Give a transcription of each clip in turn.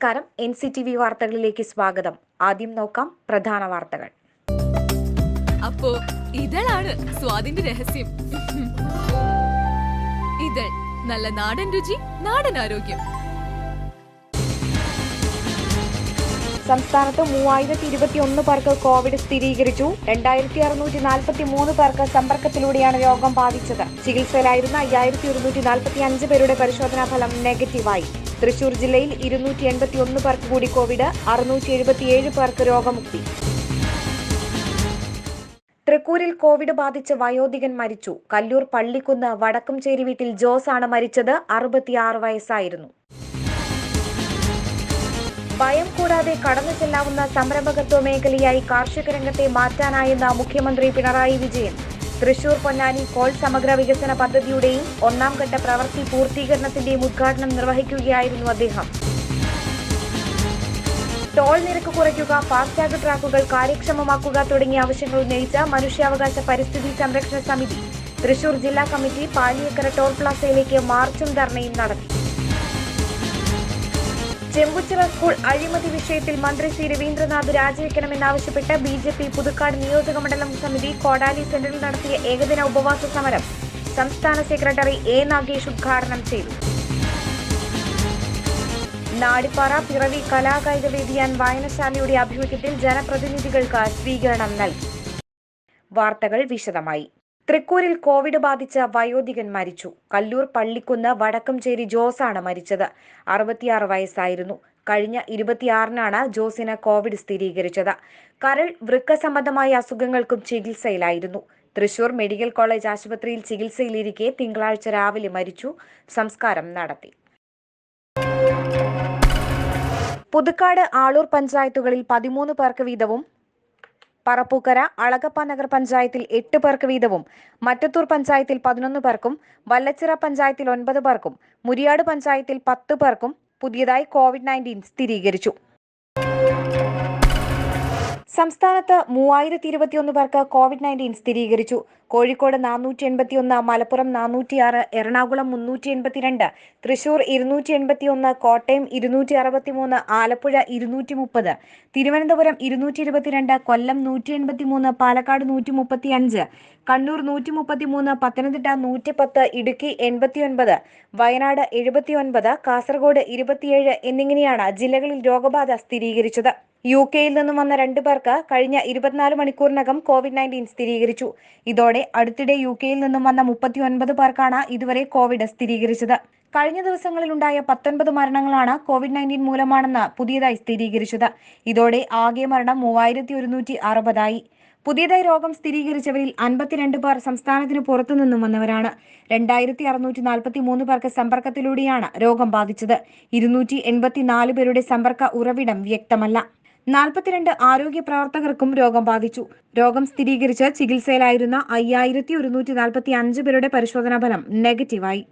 നമസ്കാരം. NCTV വാർത്തകളിലേക്ക് സ്വാഗതം. ആദ്യം നോക്കാം പ്രധാന വാർത്തകൾ. അപ്പോ ഇതാണ് സ്വാദിന്റെ രഹസ്യം. ഇതൾ നല്ല നാടൻ രുചി, നാടൻ ആരോഗ്യം. സംസ്ഥാനത്ത് 3021 പേർക്ക് കോവിഡ് സ്ഥിരീകരിച്ചു. 2643 പേർക്ക് സമ്പർക്കത്തിലൂടെയാണ് രോഗം ബാധിച്ചത്. ചികിത്സയിലായിരുന്ന 5145 പേരുടെ പരിശോധനാ ഫലം നെഗറ്റീവായി. തൃശൂർ ജില്ലയിൽ 281 പേർക്ക് കൂടി കോവിഡ്, 677 പേർക്ക് രോഗമുക്തി. തൃക്കൂരിൽ കോവിഡ് ബാധിച്ച് വയോധികൻ മരിച്ചു. കല്ലൂർ പള്ളിക്കുന്ന് വടക്കുംചേരി വീട്ടിൽ ജോസ് ആണ് മരിച്ചത്. 66 വയസ്സായിരുന്നു. ഭയം കൂടാതെ കടന്നു ചെല്ലാവുന്ന സംരംഭകത്വ മേഖലയായി കാർഷിക രംഗത്തെ മാറ്റാനായെന്ന മുഖ്യമന്ത്രി പിണറായി വിജയൻ. തൃശൂർ പൊന്നാനി കോൾ സമഗ്ര വികസന പദ്ധതിയുടെയും 1ാം ഘട്ട പ്രവൃത്തി പൂർത്തീകരണത്തിന്റെയും ഉദ്ഘാടനം നിർവഹിക്കുകയായിരുന്നു അദ്ദേഹം. ടോൾ നിരക്ക് കുറയ്ക്കുക, ഫാസ്ടാഗ് ട്രാക്കുകൾ കാര്യക്ഷമമാക്കുക തുടങ്ങിയ ആവശ്യങ്ങൾ ഉന്നയിച്ച മനുഷ്യാവകാശ പരിസ്ഥിതി സംരക്ഷണ സമിതി തൃശൂർ ജില്ലാ കമ്മിറ്റി പാലിയേക്കര ടോൾ പ്ലാസയിലേക്ക് മാർച്ചും ധർണയും നടത്തി. ചെമ്പുച്ചിറ സ്കൂൾ അഴിമതി വിഷയത്തിൽ മന്ത്രി സി രവീന്ദ്രനാഥ് രാജിവെക്കണമെന്നാവശ്യപ്പെട്ട് BJP പുതുക്കാട് നിയോജകമണ്ഡലം സമിതി കോടാലി സെന്ററിൽ നടത്തിയ ഏകദിന ഉപവാസ സമരം സംസ്ഥാന സെക്രട്ടറി A. നാഗേഷ് ഉദ്ഘാടനം ചെയ്തു. നാടിപ്പാറ പിറവി കലാകായിക വേദിയാൻ വായനശാലയുടെ ആഭിമുഖ്യത്തിൽ ജനപ്രതിനിധികൾക്ക് സ്വീകരണം നൽകി. വാർത്തകൾ വിശദമായി. തൃക്കൂരിൽ കോവിഡ് ബാധിച്ച വയോധികൻ മരിച്ചു. കല്ലൂർ പള്ളിക്കുന്ന് വടക്കുംചേരി ജോസ് ആണ് മരിച്ചത്. 66 വയസ്സായിരുന്നു. കഴിഞ്ഞ 26-നാണ് ജോസിന് കോവിഡ് സ്ഥിരീകരിച്ചത്. കരൾ, വൃക്ക സംബന്ധമായ അസുഖങ്ങൾക്കും ചികിത്സയിലായിരുന്നു. തൃശൂർ മെഡിക്കൽ കോളേജ് ആശുപത്രിയിൽ ചികിത്സയിലിരിക്കെ തിങ്കളാഴ്ച രാവിലെ മരിച്ചു. സംസ്കാരം നടത്തി. പുതുക്കാട്, ആളൂർ പഞ്ചായത്തുകളിൽ 13 പേർക്ക് വീതവും, പറപ്പൂക്കര, അളഗപ്പ നഗർ പഞ്ചായത്തിൽ 8 പേർക്ക് വീതവും, മറ്റത്തൂർ പഞ്ചായത്തിൽ 11 പേർക്കും, വല്ലച്ചിറ പഞ്ചായത്തിൽ 9 പേർക്കും, മുരിയാട് പഞ്ചായത്തിൽ 10 പേർക്കും പുതിയതായി കോവിഡ്-19 സ്ഥിരീകരിച്ചു. സംസ്ഥാനത്ത് 3021 പേർക്ക് കോവിഡ്-19 സ്ഥിരീകരിച്ചു. കോഴിക്കോട് 481, മലപ്പുറം 406, എറണാകുളം 382, തൃശൂർ 281, കോട്ടയം 263, ആലപ്പുഴ 230, തിരുവനന്തപുരം 222, കൊല്ലം 183, പാലക്കാട് 135, കണ്ണൂർ 133, പത്തനംതിട്ട 110, ഇടുക്കി 89, വയനാട് 79, കാസർഗോഡ് 27 എന്നിങ്ങനെയാണ് ജില്ലകളിൽ രോഗബാധ സ്ഥിരീകരിച്ചത്. UK-യിൽ നിന്നും വന്ന 2 പേർക്ക് കഴിഞ്ഞ 24 മണിക്കൂറിനകം കോവിഡ്-19 സ്ഥിരീകരിച്ചു. ഇതോടെ അടുത്തിടെ UK-യിൽ നിന്നും വന്ന 39 പേർക്കാണ് ഇതുവരെ കോവിഡ് സ്ഥിരീകരിച്ചത്. കഴിഞ്ഞ ദിവസങ്ങളിലുണ്ടായ 19 മരണങ്ങളാണ് കോവിഡ്-19 മൂലമാണെന്ന് പുതിയതായി സ്ഥിരീകരിച്ചത്. ഇതോടെ ആകെ മരണം 3160 പുതിയതായി രോഗം സ്ഥിരീകരിച്ചവരിൽ 52 പേർ സംസ്ഥാനത്തിന് പുറത്തുനിന്നും വന്നവരാണ്. 2643 പേർക്ക് സമ്പർക്കത്തിലൂടെയാണ് രോഗം ബാധിച്ചത്. 284 പേരുടെ സമ്പർക്ക ഉറവിടം വ്യക്തമല്ല. 42 ആരോഗ്യ പ്രവർത്തകർക്കും രോഗം ബാധിച്ചു. രോഗം സ്ഥിരീകരിച്ച് ചികിത്സയിലായിരുന്ന 5145 പേരുടെ പരിശോധനാ ഫലം നെഗറ്റീവായി.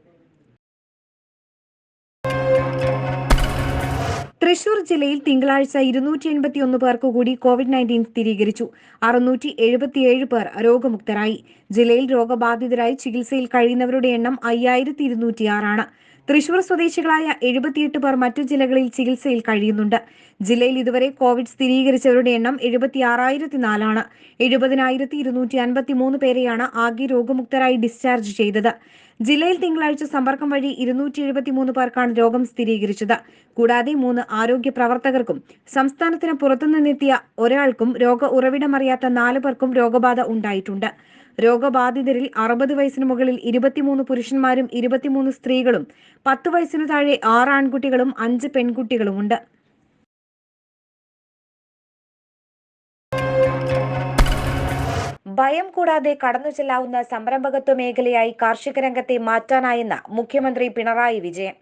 തൃശൂർ ജില്ലയിൽ തിങ്കളാഴ്ച 281 പേർക്ക് കൂടി കോവിഡ്-19 സ്ഥിരീകരിച്ചു. 677 പേർ രോഗമുക്തരായി. ജില്ലയിൽ രോഗബാധിതരായി ചികിത്സയിൽ കഴിയുന്നവരുടെ എണ്ണം 5206 തൃശൂർ സ്വദേശികളായ 78 പേർ മറ്റു ജില്ലകളിൽ ചികിത്സയിൽ കഴിയുന്നുണ്ട്. ജില്ലയിൽ ഇതുവരെ കോവിഡ് സ്ഥിരീകരിച്ചവരുടെ എണ്ണം 76004 70253 പേരെയാണ് ആകെ രോഗമുക്തരായി ഡിസ്ചാർജ് ചെയ്തത്. ജില്ലയിൽ തിങ്കളാഴ്ച സമ്പർക്കം വഴി 273 പേർക്കാണ് രോഗം സ്ഥിരീകരിച്ചത്. കൂടാതെ 3 ആരോഗ്യ പ്രവർത്തകർക്കും സംസ്ഥാനത്തിന് പുറത്തുനിന്നെത്തിയ ഒരാൾക്കും രോഗ ഉറവിടമറിയാത്ത 4 പേർക്കും രോഗബാധ ഉണ്ടായിട്ടുണ്ട്. രോഗബാധിതരിൽ 60 വയസ്സിന് മുകളിൽ 23 പുരുഷന്മാരും 23 സ്ത്രീകളും, 10 വയസ്സിനു താഴെ 6 ആൺകുട്ടികളും 5 പെൺകുട്ടികളുമുണ്ട്. ഭയം കൂടാതെ കടന്നു ചെല്ലാവുന്ന സംരംഭകത്വ മേഖലയായി കാർഷിക രംഗത്തെ മാറ്റാനായെന്ന് മുഖ്യമന്ത്രി പിണറായി വിജയൻ.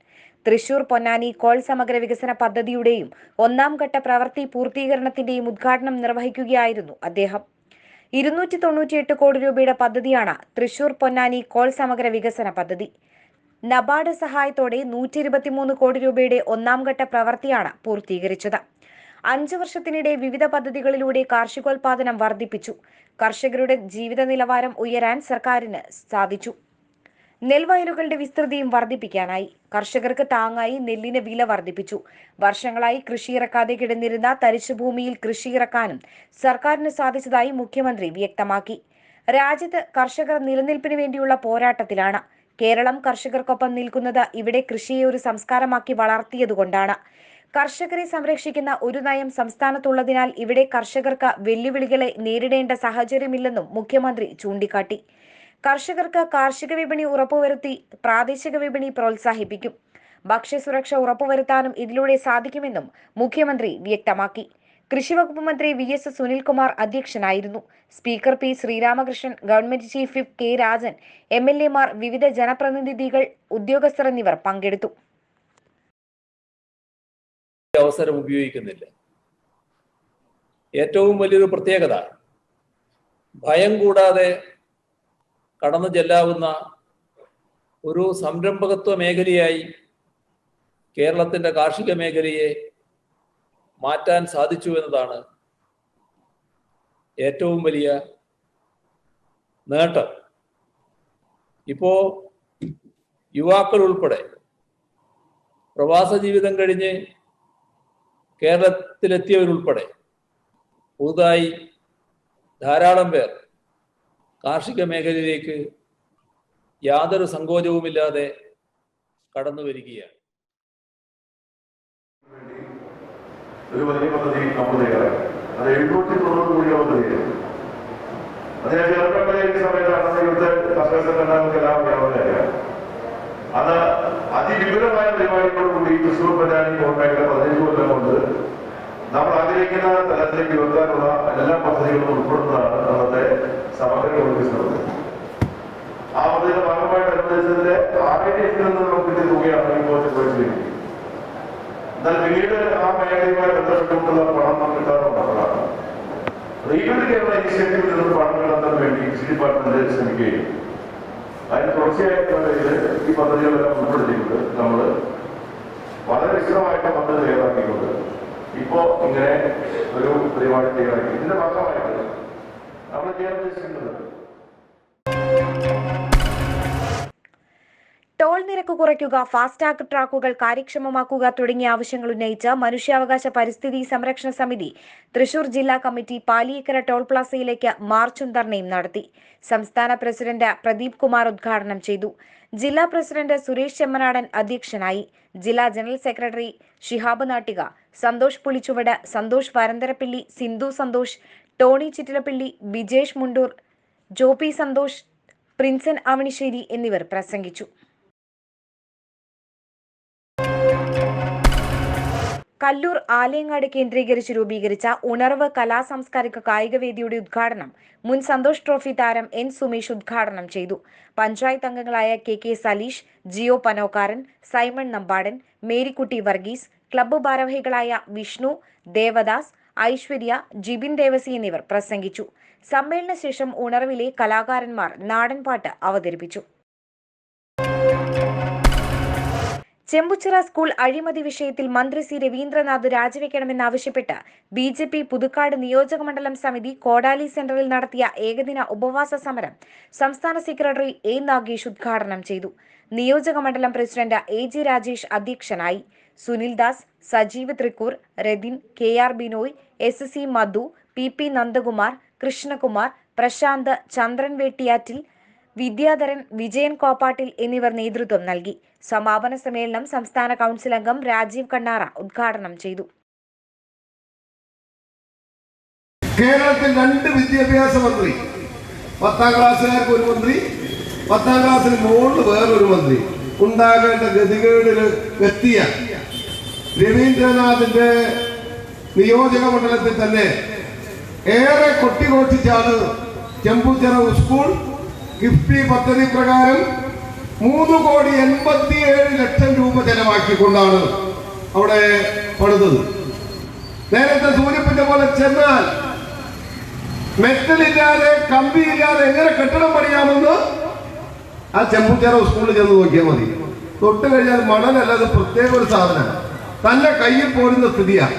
തൃശൂർ പൊന്നാനി കോൾ സമഗ്ര വികസന പദ്ധതിയുടെയും 1ാം ഘട്ട പ്രവൃത്തി പൂർത്തീകരണത്തിന്റെയും ഉദ്ഘാടനം നിർവഹിക്കുകയായിരുന്നു അദ്ദേഹം. 298 കോടി രൂപയുടെ പദ്ധതിയാണ് തൃശൂർ പൊന്നാനി കോൾ സമഗ്ര വികസന പദ്ധതി. നബാർഡ് സഹായത്തോടെ 123 കോടി രൂപയുടെ 1ാം ഘട്ട പ്രവൃത്തിയാണ് പൂർത്തീകരിച്ചത്. 5 വർഷത്തിനിടെ വിവിധ പദ്ധതികളിലൂടെ കാർഷികോൽപാദനം വർദ്ധിപ്പിച്ചു. കർഷകരുടെ ജീവിത നിലവാരം ഉയരാൻ സർക്കാരിന് സാധിച്ചു. നെൽവയലുകളുടെ വിസ്തൃതിയും വർദ്ധിപ്പിക്കാനായി. കർഷകർക്ക് താങ്ങായി നെല്ലിന് വില വർദ്ധിപ്പിച്ചു. വർഷങ്ങളായി കൃഷിയിറക്കാതെ കിടന്നിരുന്ന തരിശുഭൂമിയിൽ കൃഷിയിറക്കാനും സർക്കാരിന് സാധിച്ചതായി മുഖ്യമന്ത്രി വ്യക്തമാക്കി. രാജ്യത്ത് കർഷകർ നിലനിൽപ്പിന് വേണ്ടിയുള്ള പോരാട്ടത്തിലാണ്. കേരളം കർഷകർക്കൊപ്പം നിൽക്കുന്നത് ഇവിടെ കൃഷിയെ ഒരു സംസ്കാരമാക്കി വളർത്തിയതുകൊണ്ടാണ്. കർഷകരെ സംരക്ഷിക്കുന്ന ഒരു നയം സംസ്ഥാനത്തുള്ളതിനാൽ ഇവിടെ കർഷകർക്ക് വെല്ലുവിളികളെ നേരിടേണ്ട സാഹചര്യമില്ലെന്നും മുഖ്യമന്ത്രി ചൂണ്ടിക്കാട്ടി. കർഷകർക്ക് കാർഷിക വിപണി ഉറപ്പുവരുത്തി പ്രാദേശിക വിപണി പ്രോത്സാഹിപ്പിക്കും. ഭക്ഷ്യസുരക്ഷ ഉറപ്പുവരുത്താനും ഇതിലൂടെ സാധിക്കുമെന്നും മുഖ്യമന്ത്രി വ്യക്തമാക്കി. കൃഷിവകുപ്പ് മന്ത്രി VS സുനിൽകുമാർ അധ്യക്ഷനായിരുന്നു. Speaker P Sreeramakrishnan, government chief whip K Rajan, MLA Mar, വിവിധ ജനപ്രതിനിധികൾ, ഉദ്യോഗസ്ഥർ എന്നിവർ പങ്കെടുത്തു. അവസരം ഉപയോഗിക്കുന്നില്ല. ഏറ്റവും വലിയൊരു പ്രത്യേകത ഭയം കൂടാതെ കടന്നു ചെല്ലാവുന്ന ഒരു സംരംഭകത്വ മേഖലയായി കേരളത്തിൻ്റെ കാർഷിക മേഖലയെ മാറ്റാൻ സാധിച്ചു എന്നതാണ് ഏറ്റവും വലിയ നേട്ടം. ഇപ്പോൾ യുവാക്കൾ ഉൾപ്പെടെ പ്രവാസ ജീവിതം കഴിഞ്ഞ് കേരളത്തിലെത്തിയവരുൾപ്പെടെ പുതുതായി ധാരാളം പേർ കാർഷിക മേഖലയിലേക്ക് യാതൊരു സങ്കോചവുമില്ലാതെ കടന്നു വരികയാണ്. ഒരു വലിയ പദ്ധതി നമ്മൾ തയ്യാറായി. അത് 790 കോടി പദ്ധതിയാണ്. അതിനെ ചെറുപ്പക്കാരുടെ സമയത്താണ് ഇവിടുത്തെ കർഷകർക്ക് എല്ലാം വ്യാപകമായ അത് അതിവിപുലമായ പരിപാടികളോടുകൂടി തൃശ്ശൂർ പഞ്ചായത്ത് ഗവൺമെന്റ് 15 കൊല്ലം കൊണ്ട് നമ്മൾ ആഗ്രഹിക്കുന്ന തലത്തിലേക്ക് ഉയർത്താനുള്ള എല്ലാ പദ്ധതികളും ഉൾപ്പെടുന്നതാണ് അന്നത്തെ സമഗ്ര വികസന പദ്ധതി. ആ പദ്ധതിയുടെ ഭാഗമായിട്ട് അനുവദിച്ചതിന്റെ RITF നിന്ന് നമുക്ക് കിട്ടിയ തുകയാണ് ഇപ്പോൾ ചോദിച്ചിരിക്കുന്നത്. എന്നാൽ പിന്നീട് ആ മേഖലയുമായി ബന്ധപ്പെട്ടുകൊണ്ടുള്ള പണം നമുക്ക് കിട്ടാറുള്ളതാണ്. റീബിൽഡ് കേരള ഇനിഷ്യേറ്റീവിൽ നിന്ന് പണം കണ്ടെത്താൻ വേണ്ടി കൃഷി ഡിപ്പാർട്ട്മെന്റ് ശ്രമിക്കുകയും അതിന് തുടർച്ചയായിട്ടുള്ള ഈ പദ്ധതികളെല്ലാം ഉൾപ്പെടുത്തിക്കൊണ്ട് നമ്മൾ വളരെ വിശദമായിട്ട് പദ്ധതി തയ്യാറാക്കിക്കൊണ്ട് ഇപ്പോ ഇങ്ങനെ ഒരു പരിപാടി തയ്യാറാക്കി. ഇതിന്റെ ഭാഗമായിട്ട് നമ്മൾ ചെയ്യാൻ ഉദ്ദേശിക്കുന്നത് ടോൾ നിരക്ക് കുറയ്ക്കുക, ഫാസ്ടാഗ് ട്രാക്കുകൾ കാര്യക്ഷമമാക്കുക തുടങ്ങിയ ആവശ്യങ്ങൾ ഉന്നയിച്ച് മനുഷ്യാവകാശ പരിസ്ഥിതി സംരക്ഷണ സമിതി തൃശൂർ ജില്ലാ കമ്മിറ്റി പാലിയേക്കര ടോൾ പ്ലാസയിലേക്ക് മാർച്ചും ധർണയും നടത്തി. സംസ്ഥാന പ്രസിഡന്റ് പ്രദീപ് കുമാർ ഉദ്ഘാടനം ചെയ്തു. ജില്ലാ പ്രസിഡന്റ് സുരേഷ് ചെമ്മനാടൻ അധ്യക്ഷനായി. ജില്ലാ general secretary Shihab Nattika, Santhosh Pulichuvadu, Santhosh Varantharappilly, Sindhu Santhosh, Tony Chittilappilly, Bijesh Mundur, Jopy Santhosh, Prinson Avanissery എന്നിവർ പ്രസംഗിച്ചു. കല്ലൂർ ആലയങ്ങാട് കേന്ദ്രീകരിച്ച് രൂപീകരിച്ച ഉണർവ് കലാ സാംസ്കാരിക കായിക വേദിയുടെ ഉദ്ഘാടനം മുൻ സന്തോഷ് ട്രോഫി താരം N സുമേഷ് ഉദ്ഘാടനം ചെയ്തു. പഞ്ചായത്ത് അംഗങ്ങളായ KK സലീഷ്, ജിയോ പനോക്കാരൻ, സൈമൺ നമ്പാടൻ, മേരിക്കുട്ടി വർഗീസ്, ക്ലബ്ബ് ഭാരവാഹികളായ വിഷ്ണു, ദേവദാസ്, ഐശ്വര്യ, ജിബിൻ ദേവസി എന്നിവർ പ്രസംഗിച്ചു. സമ്മേളന ശേഷം ഉണർവിലെ കലാകാരന്മാർ നാടൻപാട്ട് അവതരിപ്പിച്ചു. ചെമ്പുച്ചിറ സ്കൂൾ അഴിമതി വിഷയത്തിൽ മന്ത്രി C രവീന്ദ്രനാഥ് രാജിവെക്കണമെന്നാവശ്യപ്പെട്ട് BJP പുതുക്കാട് നിയോജകമണ്ഡലം സമിതി കോടാലി സെന്ററിൽ നടത്തിയ ഏകദിന ഉപവാസ സമരം സംസ്ഥാന സെക്രട്ടറി A നാഗേഷ് ഉദ്ഘാടനം ചെയ്തു. നിയോജകമണ്ഡലം പ്രസിഡന്റ് AG രാജേഷ് അധ്യക്ഷനായി. സുനിൽ ദാസ്, സജീവ് തൃക്കൂർ, രതിൻ, KR ബിനോയ്, SC മധു, PP നന്ദകുമാർ, കൃഷ്ണകുമാർ, പ്രശാന്ത്, ചന്ദ്രൻ വേട്ടിയാറ്റിൽ, വിദ്യാധരൻ, വിജയൻ കോപ്പാട്ടിൽ എന്നിവർ നേതൃത്വം നൽകി. സമാപന സമ്മേളനം സംസ്ഥാന കൗൺസിൽ അംഗം രാജീവ് കണ്ണാറ ഉദ്ഘാടനം ചെയ്തു. കേരളത്തിൽ 2 വിദ്യാഭ്യാസ മന്ത്രി, 10ാം ക്ലാസ്സുകാർക്ക് ഒരു മന്ത്രി, 10ാം ക്ലാസ്സിന് മുകളിൽ വേറൊരു മന്ത്രി ഉണ്ടാകേണ്ട ഗതികേടിൽ എത്തിയ രവീന്ദ്രനാഥിന്റെ നിയോജക മണ്ഡലത്തിൽ തന്നെ ഏറെ കൊട്ടിഘോഷിച്ചാണ് ചെമ്പുച്ചിറ സ്കൂൾ കിഫ്ബി പദ്ധതി പ്രകാരം 3,87,00,000 രൂപ ചെലവാക്കിക്കൊണ്ടാണ് അവിടെ പണിതത്. നേരത്തെ സൂചിപ്പിച്ച പോലെ ചെന്നാൽ മെറ്റലില്ലാതെ കമ്പിയില്ലാതെ എങ്ങനെ കെട്ടിടം പണിയാമെന്ന് ആ ചെമ്പുച്ചിറ സ്കൂളിൽ ചെന്ന് നോക്കിയാൽ മതി. തൊട്ട് കഴിഞ്ഞാൽ മണലല്ല, അത് പ്രത്യേക ഒരു സാധനം തന്റെ കയ്യിൽ പോരുന്ന സ്ഥിതിയാണ്.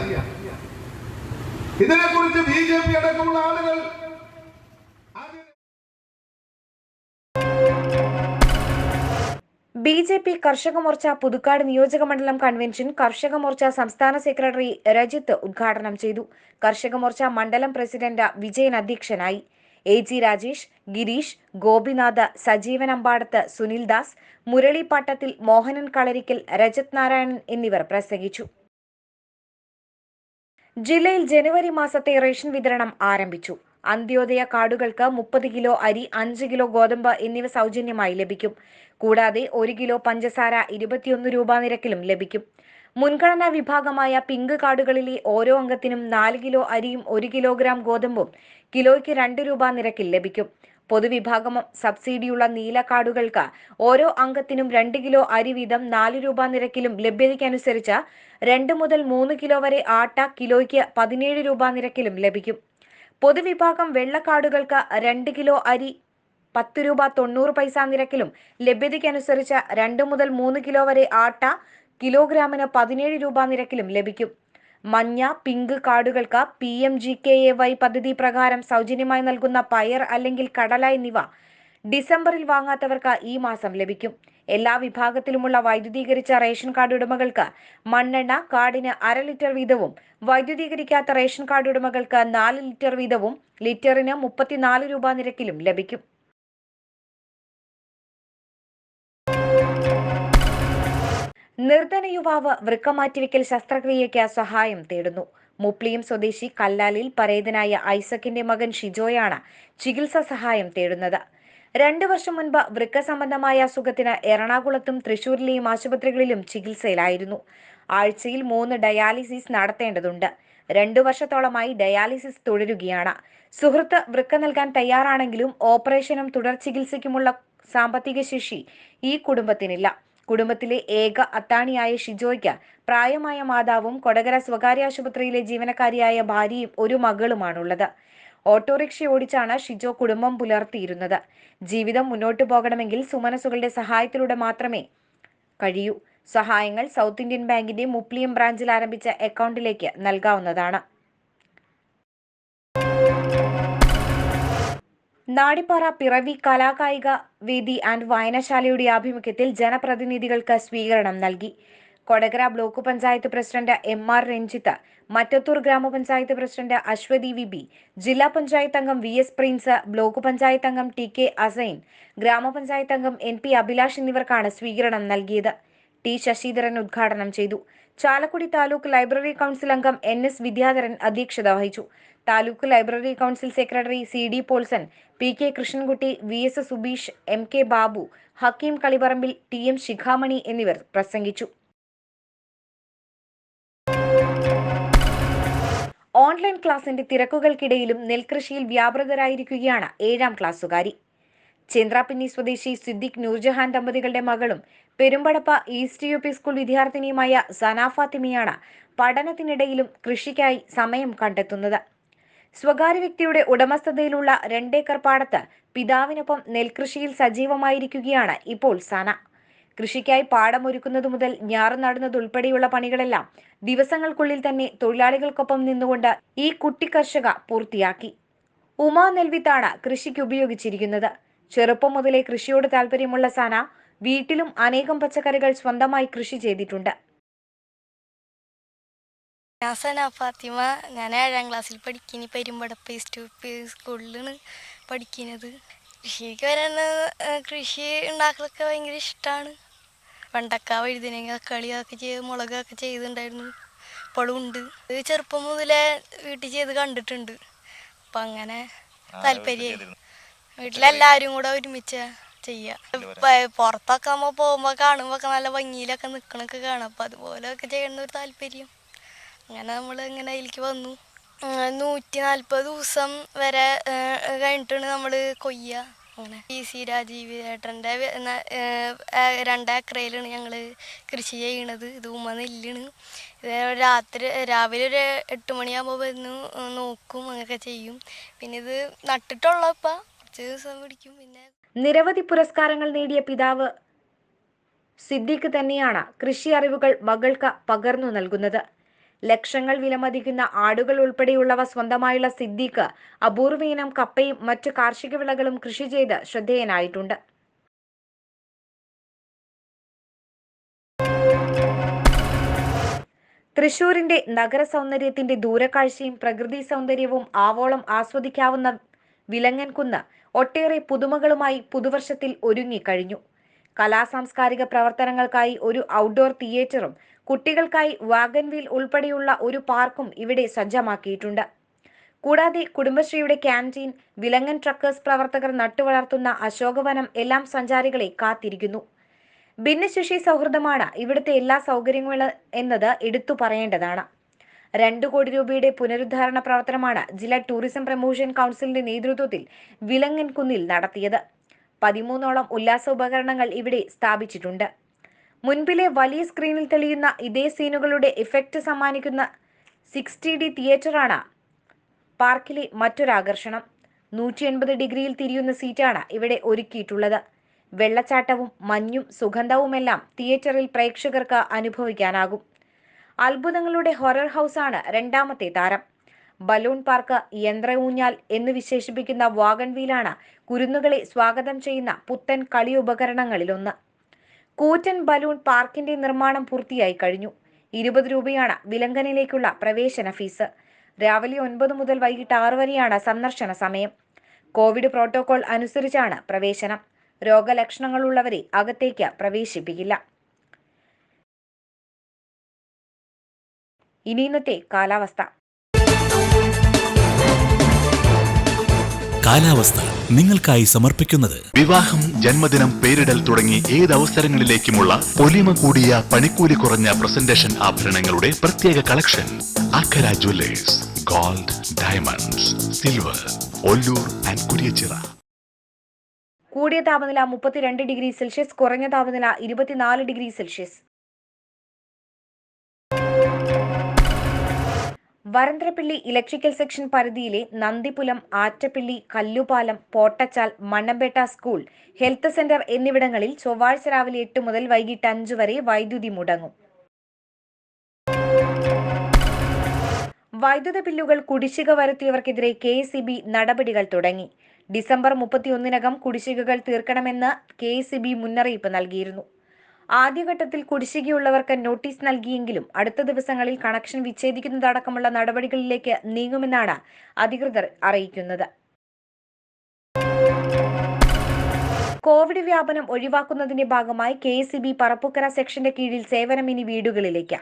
ഇതിനെക്കുറിച്ച് BJP അടക്കമുള്ള ആളുകൾ BJP കർഷക മോർച്ച പുതുക്കാട് നിയോജക മണ്ഡലം കൺവെൻഷൻ കർഷക മോർച്ച സംസ്ഥാന സെക്രട്ടറി രജിത്ത് ഉദ്ഘാടനം ചെയ്തു. കർഷക മോർച്ച മണ്ഡലം പ്രസിഡന്റ് വിജയൻ അധ്യക്ഷനായി. AG രാജേഷ്, ഗിരീഷ്, ഗോപിനാഥ്, സജീവൻ അമ്പാടത്ത്, സുനിൽ ദാസ്, മുരളി പാട്ടത്തിൽ, മോഹനൻ കളരിക്കൽ, രജത് നാരായണൻ എന്നിവർ പ്രസംഗിച്ചു. ജില്ലയിൽ ജനുവരി മാസത്തെ റേഷൻ വിതരണം ആരംഭിച്ചു. അന്ത്യോദയ കാർഡുകൾക്ക് 30 കിലോ അരി, 5 കിലോ ഗോതമ്പ് എന്നിവ സൗജന്യമായി ലഭിക്കും. കൂടാതെ 1 കിലോ പഞ്ചസാര 21 രൂപ നിരക്കിലും ലഭിക്കും. മുൻഗണനാ വിഭാഗമായ പിങ്ക് കാർഡുകളിലെ ഓരോ അംഗത്തിനും 4 കിലോ അരിയും 1 കിലോഗ്രാം ഗോതമ്പും കിലോയ്ക്ക് 2 രൂപ നിരക്കിൽ ലഭിക്കും. പൊതുവിഭാഗം സബ്സിഡിയുള്ള നീല കാർഡുകൾക്ക് ഓരോ അംഗത്തിനും 2 കിലോ അരി വീതം 4 രൂപ നിരക്കിലും ലഭ്യതയ്ക്കനുസരിച്ച് 2 മുതൽ 3 കിലോ വരെ ആട്ട കിലോയ്ക്ക് 17 രൂപ നിരക്കിലും ലഭിക്കും. പൊതുവിഭാഗം വെള്ള കാർഡുകൾക്ക് 2 കിലോ അരി 10 രൂപ 90 പൈസ നിരക്കിലും ലഭ്യതയ്ക്കനുസരിച്ച് 2 മുതൽ 3 കിലോ വരെ ആട്ട കിലോഗ്രാമിന് 17 രൂപ നിരക്കിലും ലഭിക്കും. മഞ്ഞ, പിങ്ക് കാർഡുകൾക്ക് PMGKAY പദ്ധതി പ്രകാരം സൗജന്യമായി നൽകുന്ന പയർ അല്ലെങ്കിൽ കടല എന്നിവ ഡിസംബറിൽ വാങ്ങാത്തവർക്ക് ഈ മാസം ലഭിക്കും. എല്ലാ വിഭാഗത്തിലുമുള്ള വൈദ്യുതീകരിച്ച റേഷൻ കാർഡ് ഉടമകൾക്ക് മണ്ണെണ്ണ കാർഡിന് 1/2 ലിറ്റർ വീതവും, വൈദ്യുതീകരിക്കാത്ത റേഷൻ കാർഡ് ഉടമകൾക്ക് 4 ലിറ്റർ വീതവും ലിറ്ററിന് 34 രൂപ നിരക്കിലും ലഭിക്കും. നിർധന യുവാവ് വൃക്ക മാറ്റിവെക്കൽ ശസ്ത്രക്രിയയ്ക്ക് സഹായം തേടുന്നു. മുപ്ലിയം സ്വദേശി കല്ലാലിൽ പരേതനായ ഐസക്കിന്റെ മകൻ ഷിജോയാണ് ചികിത്സാ സഹായം തേടുന്നത്. 2 വർഷം മുൻപ് വൃക്ക സംബന്ധമായ അസുഖത്തിന് എറണാകുളത്തും തൃശൂരിലെയും ആശുപത്രികളിലും ചികിത്സയിലായിരുന്നു. ആഴ്ചയിൽ 3 ഡയാലിസിസ് നടത്തേണ്ടതുണ്ട്. 2 വർഷത്തോളമായി ഡയാലിസിസ് തുടരുകയാണ്. സുഹൃത്ത് വൃക്ക നൽകാൻ തയ്യാറാണെങ്കിലും ഓപ്പറേഷനും തുടർ ചികിത്സയ്ക്കുമുള്ള സാമ്പത്തിക ശേഷി ഈ കുടുംബത്തിനില്ല. കുടുംബത്തിലെ ഏക അത്താണിയായ ഷിജോയ്ക്ക് പ്രായമായ മാതാവും കൊടകര സ്വകാര്യ ആശുപത്രിയിലെ ജീവനക്കാരിയായ ഭാര്യയും ഒരു മകളുമാണുള്ളത്. ഓട്ടോറിക്ഷ ഓടിച്ചാണ് ഷിജോ കുടുംബം പുലർത്തിയിരുന്നത്. ജീവിതം മുന്നോട്ടു പോകണമെങ്കിൽ സുമനസുകളുടെ സഹായത്തിലൂടെ മാത്രമേ കഴിയൂ. സഹായങ്ങൾ സൗത്ത് ഇന്ത്യൻ ബാങ്കിന്റെ മുപ്ലിയം ബ്രാഞ്ചിൽ ആരംഭിച്ച അക്കൗണ്ടിലേക്ക് നൽകാവുന്നതാണ്. നാടിപ്പാറ പിറവി കലാകായിക വേദി ആൻഡ് വായനശാലയുടെ ആഭിമുഖ്യത്തിൽ ജനപ്രതിനിധികൾക്ക് സ്വീകരണം നൽകി. Kodakara block panchayat president MR Ranjith, Mattathur ഗ്രാമപഞ്ചായത്ത് പ്രസിഡന്റ് അശ്വതി VB, ജില്ലാ പഞ്ചായത്ത് അംഗം VS പ്രിൻസ്, ബ്ലോക്ക് പഞ്ചായത്ത് അംഗം TK അസൈൻ, ഗ്രാമപഞ്ചായത്ത് അംഗം NP അഭിലാഷ് എന്നിവർക്കാണ് സ്വീകരണം നൽകിയത്. T ശശിധരൻ ഉദ്ഘാടനം ചെയ്തു. ചാലക്കുടി താലൂക്ക് ലൈബ്രറി കൗൺസിൽ അംഗം NS വിദ്യാധരൻ അധ്യക്ഷത വഹിച്ചു. Taluk library council secretary CD Paulson, PK Krishnankutty, VS Subeesh, MK Babu, Hakkim Kaliparambil, TM Shikhamani എന്നിവർ പ്രസംഗിച്ചു. ഓൺലൈൻ ക്ലാസിന്റെ തിരക്കുകൾക്കിടയിലും നെൽകൃഷിയിൽ വ്യാപൃതരായിരിക്കുകയാണ് 7ാം ക്ലാസ്സുകാരി. ചേന്ത്രാപ്പിന്നി സ്വദേശി സിദ്ദിഖ് നൂർജഹാൻ ദമ്പതികളുടെ മകളും പെരുമ്പടപ്പ ഈസ്റ്റ് UP സ്കൂൾ വിദ്യാർത്ഥിനിയുമായ സന ഫാത്തിമയാണ് പഠനത്തിനിടയിലും കൃഷിക്കായി സമയം കണ്ടെത്തുന്നത്. സ്വകാര്യ വ്യക്തിയുടെ ഉടമസ്ഥതയിലുള്ള 2 ഏക്കർ പാടത്ത് പിതാവിനൊപ്പം നെൽകൃഷിയിൽ സജീവമായിരിക്കുകയാണ് ഇപ്പോൾ സന. കൃഷിക്കായി പാടമൊരുക്കുന്നതു മുതൽ ഞാറ് നടുന്നതുൾപ്പെടെയുള്ള പണികളെല്ലാം ദിവസങ്ങൾക്കുള്ളിൽ തന്നെ തൊഴിലാളികൾക്കൊപ്പം നിന്നുകൊണ്ട് ഈ കുട്ടി കർഷക പൂർത്തിയാക്കി. ഉമാ നെൽവിത്താണ് കൃഷിക്ക് ഉപയോഗിച്ചിരിക്കുന്നത്. ചെറുപ്പം മുതലേ കൃഷിയോട് താല്പര്യമുള്ള സന വീട്ടിലും അനേകം പച്ചക്കറികൾ സ്വന്തമായി കൃഷി ചെയ്തിട്ടുണ്ട്. ഞാൻ സന ഫാത്തിമ. ഞാൻ 7ാം ക്ലാസ്സിൽ പഠിക്കുന്നു. പെരുമ്പടപ്പ ഈസ്റ്റ് UP സ്കൂളിലാണ് പഠിക്കുന്നത്. കൃഷിക്ക് വരാൻ കൃഷി ഉണ്ടാക്കലൊക്കെ ഭയങ്കര ഇഷ്ടമാണ്. വെണ്ടക്ക, വഴുതനങ്ങ, തക്കാളി അതൊക്കെ ചെയ്ത് മുളകൊക്കെ ചെയ്തിട്ടുണ്ടായിരുന്നു. ഇപ്പോഴും ഉണ്ട്. ചെറുപ്പം മുതലേ വീട്ടിൽ ചെയ്ത് കണ്ടിട്ടുണ്ട്. അപ്പം അങ്ങനെ താല്പര്യമായി. വീട്ടിലെല്ലാവരും കൂടെ ഒരുമിച്ച് ചെയ്യുക. പുറത്തൊക്കെ ആകുമ്പോൾ പോകുമ്പോൾ കാണുമ്പോൾ ഒക്കെ നല്ല ഭംഗിയിലൊക്കെ നിൽക്കണൊക്കെ കാണാം. അപ്പം അതുപോലെയൊക്കെ ചെയ്യുന്ന ഒരു താല്പര്യം. അങ്ങനെ നമ്മൾ ഇങ്ങനെ അതിലേക്ക് വന്നു. 140 ദിവസം വരെ കഴിഞ്ഞിട്ടാണ് നമ്മൾ കൊയ്യുക. അങ്ങനെ PC രാജീവ് ഏട്ടൻ്റെ 2 ഏക്കറയിലാണ് ഞങ്ങൾ കൃഷി ചെയ്യണത്. ഇത് ഉമ്മ നെല്ലാണ്. രാവിലെ ഒരു 8 മണിയാകുമ്പോൾ വന്ന് നോക്കും, അങ്ങനെയൊക്കെ ചെയ്യും. പിന്നെ ഇത് നട്ടിട്ടുള്ളപ്പോൾ കുറച്ച് ദിവസം പിടിക്കും. പിന്നെ നിരവധി പുരസ്കാരങ്ങൾ നേടിയ പിതാവ് സിദ്ദിഖ് തന്നെയാണ് കൃഷി അറിവുകൾ മകൾക്ക് പകർന്നു നൽകുന്നത്. ലക്ഷങ്ങൾ വിലമതിക്കുന്ന ആടുകൾ ഉൾപ്പെടെയുള്ളവ സ്വന്തമായുള്ള സിദ്ദിഖ് അപൂർവയിനം കപ്പയും മറ്റു കാർഷിക വിളകളും കൃഷി ചെയ്ത് ശ്രദ്ധേയനായിട്ടുണ്ട്. തൃശൂരിന്റെ നഗര സൗന്ദര്യത്തിന്റെ ദൂരക്കാഴ്ചയും പ്രകൃതി സൗന്ദര്യവും ആവോളം ആസ്വദിക്കാവുന്ന വിലങ്ങൻകുന്ന് ഒട്ടേറെ പുതുമകളുമായി പുതുവർഷത്തിൽ ഒരുങ്ങിക്കഴിഞ്ഞു. കലാസാംസ്കാരിക പ്രവർത്തനങ്ങൾക്കായി ഒരു ഔട്ട്ഡോർ തിയേറ്ററും കുട്ടികൾക്കായി വാഗൻ വീൽ ഉൾപ്പെടെയുള്ള ഒരു പാർക്കും ഇവിടെ സജ്ജമാക്കിയിട്ടുണ്ട്. കൂടാതെ കുടുംബശ്രീയുടെ ക്യാൻറ്റീൻ, വിലങ്ങൻ ട്രക്കേഴ്സ് പ്രവർത്തകർ നട്ടുവളർത്തുന്ന അശോകവനം എല്ലാം സഞ്ചാരികളെ കാത്തിരിക്കുന്നു. ഭിന്നശേഷി സൗഹൃദമാണ് ഇവിടുത്തെ എല്ലാ സൗകര്യങ്ങളും എന്നത് എടുത്തു പറയേണ്ടതാണ്. 2 കോടി രൂപയുടെ പുനരുദ്ധാരണ പ്രവർത്തനമാണ് ജില്ലാ ടൂറിസം പ്രൊമോഷൻ കൗൺസിലിന്റെ നേതൃത്വത്തിൽ വിലങ്ങൻകുന്നിൽ നടത്തിയത്. 13ഓളം ഉല്ലാസ ഉപകരണങ്ങൾ ഇവിടെ സ്ഥാപിച്ചിട്ടുണ്ട്. മുൻപിലെ വലിയ സ്ക്രീനിൽ തെളിയുന്ന ഇതേ സീനുകളുടെ ഇഫക്റ്റ് സമ്മാനിക്കുന്ന 60D തിയേറ്ററാണ് പാർക്കിലെ മറ്റൊരാകർഷണം. 180 ഡിഗ്രിയിൽ തിരിയുന്ന സീറ്റാണ് ഇവിടെ ഒരുക്കിയിട്ടുള്ളത്. വെള്ളച്ചാട്ടവും മഞ്ഞും സുഗന്ധവുമെല്ലാം തിയേറ്ററിൽ പ്രേക്ഷകർക്ക് അനുഭവിക്കാനാകും. അത്ഭുതങ്ങളുടെ ഹൊറർ ഹൗസാണ് രണ്ടാമത്തെ താരം. ബലൂൺ പാർക്ക്, യന്ത്ര ഊഞ്ഞാൽ എന്ന് വിശേഷിപ്പിക്കുന്ന വാഗൺ വീലാണ് കുരുന്നുകളെ സ്വാഗതം ചെയ്യുന്ന പുത്തൻ കളി ഉപകരണങ്ങളിലൊന്ന്. കൂറ്റൻ ബലൂൺ പാർക്കിന്റെ നിർമ്മാണം പൂർത്തിയായി കഴിഞ്ഞു. 20 രൂപയാണ് വിലങ്ങനിലേക്കുള്ള പ്രവേശന ഫീസ്. രാവിലെ 9 മുതൽ വൈകിട്ട് 6 വരെയാണ് സന്ദർശന സമയം. കോവിഡ് പ്രോട്ടോകോൾ അനുസരിച്ചാണ് പ്രവേശനം. രോഗലക്ഷണങ്ങളുള്ളവരെ അകത്തേക്ക് പ്രവേശിപ്പിക്കില്ല. ഇനി ഇന്നത്തെ കാലാവസ്ഥ. കാലാവസ്ഥ നിങ്ങൾക്കായി സമർപ്പിക്കുന്നത് വിവാഹം, ജന്മദിനം, പേരിടൽ തുടങ്ങി ഏതവസരങ്ങളിലേക്കുമുള്ള പൊലിമ കൂടിയ പണിക്കൂലി കുറഞ്ഞ പ്രസന്റേഷൻ ആഭരണങ്ങളുടെ പ്രത്യേക collection. Akkara jewellers, gold, diamonds, silver, Ollur and Kuriachira. കൂടിയ താപനില 32 ഡിഗ്രി സെൽഷ്യസ്, കുറഞ്ഞ താപനില 24 degree Celsius. Varantharappilly electrical section പരിധിയിലെ Nandipulam, Attappilly, Kallupalam, Pottachal, Mannampetta school, health centre എന്നിവിടങ്ങളിൽ ചൊവ്വാഴ്ച രാവിലെ 8 മുതൽ വൈകിട്ട് 5 വരെ വൈദ്യുതി മുടങ്ങും. വൈദ്യുത ബില്ലുകൾ കുടിശ്ശിക വരുത്തിയവർക്കെതിരെ KSEB നടപടികൾ തുടങ്ങി. ഡിസംബർ 31-നകം കുടിശ്ശികകൾ തീർക്കണമെന്ന് KSEB മുന്നറിയിപ്പ് നൽകിയിരുന്നു. ആദ്യഘട്ടത്തിൽ കുടിശ്ശികയുള്ളവർക്ക് നോട്ടീസ് നൽകിയെങ്കിലും അടുത്ത ദിവസങ്ങളിൽ കണക്ഷൻ വിച്ഛേദിക്കുന്നതടക്കമുള്ള നടപടികളിലേക്ക് നീങ്ങുമെന്നാണ് അധികൃതർ അറിയിക്കുന്നത്. കോവിഡ് വ്യാപനം ഒഴിവാക്കുന്നതിന്റെ ഭാഗമായി KSEB പറപ്പുക്കര സെക്ഷന്റെ കീഴിൽ സേവനം ഇനി വീടുകളിലേക്ക്.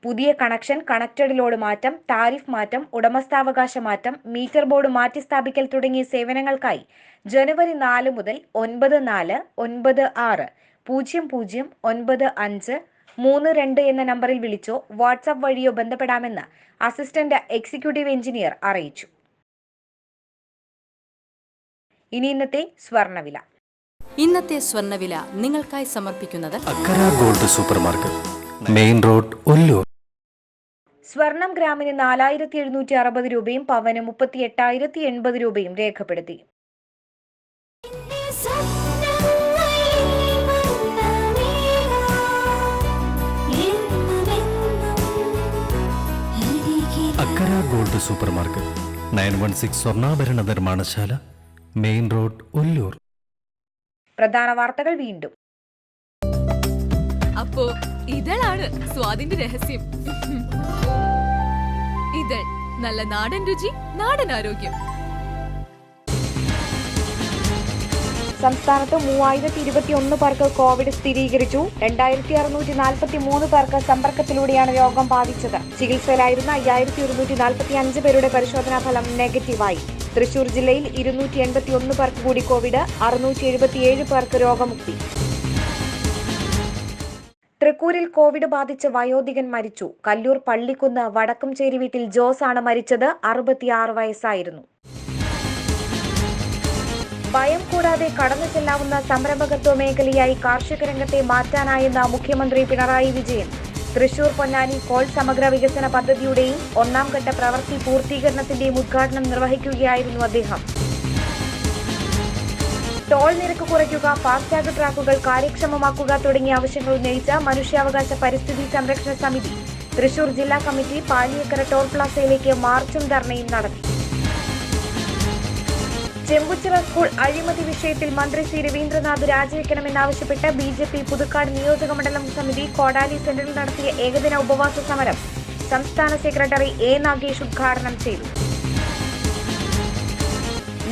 പുതിയ കണക്ഷൻ, കണക്റ്റഡ് ലോഡ് മാറ്റം, താരിഫ് മാറ്റം, ഉടമസ്ഥാവകാശ മാറ്റം, മീറ്റർ ബോർഡ് മാറ്റി സ്ഥാപിക്കൽ തുടങ്ങിയ സേവനങ്ങൾക്കായി ജനുവരി 4 മുതൽ 94-96-00-95-32 എന്ന നമ്പറിൽ വിളിച്ചോ വാട്സാപ്പ് വഴിയോ ബന്ധപ്പെടാമെന്ന് അസിസ്റ്റന്റ് എക്സിക്യൂട്ടീവ് എഞ്ചിനീയർ അറിയിച്ചു. ഇനി ഇന്നത്തെ സ്വർണ്ണവില. ഇന്നത്തെ സ്വർണ്ണവില നിങ്ങൾക്കായി സമർപ്പിക്കുന്നത് Akkara gold super market, main road, Ollur. സ്വർണം ഗ്രാമിന് 4760 രൂപയും പവന് 38,080 രൂപയും രേഖപ്പെടുത്തി. അക്കര ഗോൾഡ് സൂപ്പർ മാർക്കറ്റ്, 916 സ്വർണ്ണാഭരണ നിർമ്മാണശാല, മെയിൻ റോഡ്, ഒല്ലൂർ. പ്രധാന വാർത്തകൾ വീണ്ടും. അപ്പോ ഇതളാണ് സ്വാദിന്റെ രഹസ്യം. ഇതൾ, നല്ല നാടൻ രുചി, നാടൻ ആരോഗ്യം. സംസ്ഥാനത്ത് 3021 പേർക്ക് കോവിഡ് സ്ഥിരീകരിച്ചു. 2643 പേർക്ക് സമ്പർക്കത്തിലൂടെയാണ് രോഗം ബാധിച്ചത്. ചികിത്സയിലായിരുന്ന 5145 പേരുടെ പരിശോധനാ ഫലം നെഗറ്റീവായി. തൃശൂർ ജില്ലയിൽ 281 പേർക്ക് കൂടി കോവിഡ്, 677 പേർക്ക് രോഗമുക്തി. തൃക്കൂരിൽ കോവിഡ് ബാധിച്ച് വയോധികൻ മരിച്ചു. കല്ലൂർ പള്ളിക്കുന്ന് വടക്കുംചേരി വീട്ടിൽ ജോസ് ആണ് മരിച്ചത്. 66 വയസ്സായിരുന്നു. ഭയം കൂടാതെ കടന്നു ചെല്ലാവുന്ന സംരംഭകത്വ മേഖലയായി കാർഷിക രംഗത്തെ മാറ്റാനായെന്ന മുഖ്യമന്ത്രി പിണറായി വിജയൻ. തൃശൂർ പൊന്നാനി കോൾ സമഗ്ര വികസന പദ്ധതിയുടെയും 1ാം ഘട്ട പ്രവൃത്തി പൂർത്തീകരണത്തിന്റെയും ഉദ്ഘാടനം നിർവഹിക്കുകയായിരുന്നു അദ്ദേഹം. ടോൾ നിരക്ക് കുറയ്ക്കുക, ഫാസ്ടാഗ് ട്രാക്കുകൾ കാര്യക്ഷമമാക്കുക തുടങ്ങിയ ആവശ്യങ്ങൾ ഉന്നയിച്ച മനുഷ്യാവകാശ പരിസ്ഥിതി സംരക്ഷണ സമിതി തൃശൂർ ജില്ലാ കമ്മിറ്റി പാലിയേക്കര ടോൾ പ്ലാസയിലേക്ക് മാർച്ചും ധർണയും നടത്തി. ചെമ്പുച്ചിറ സ്കൂൾ അഴിമതി വിഷയത്തിൽ മന്ത്രി സി രവീന്ദ്രനാഥ് രാജിവെക്കണമെന്നാവശ്യപ്പെട്ട് BJP പുതുക്കാട് നിയോജക മണ്ഡലം സമിതി കോടാലി സെന്ററിൽ നടത്തിയ ഏകദിന ഉപവാസ സമരം സംസ്ഥാന സെക്രട്ടറി A. നാഗേഷ് ഉദ്ഘാടനം ചെയ്തു.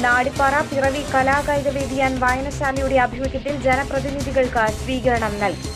നാടിപ്പാറ പിറവി കലാകായിക വേദി ആൻഡ് വായനശാലയുടെ ആഭിമുഖ്യത്തിൽ ജനപ്രതിനിധികൾക്ക് സ്വീകരണം നൽകി.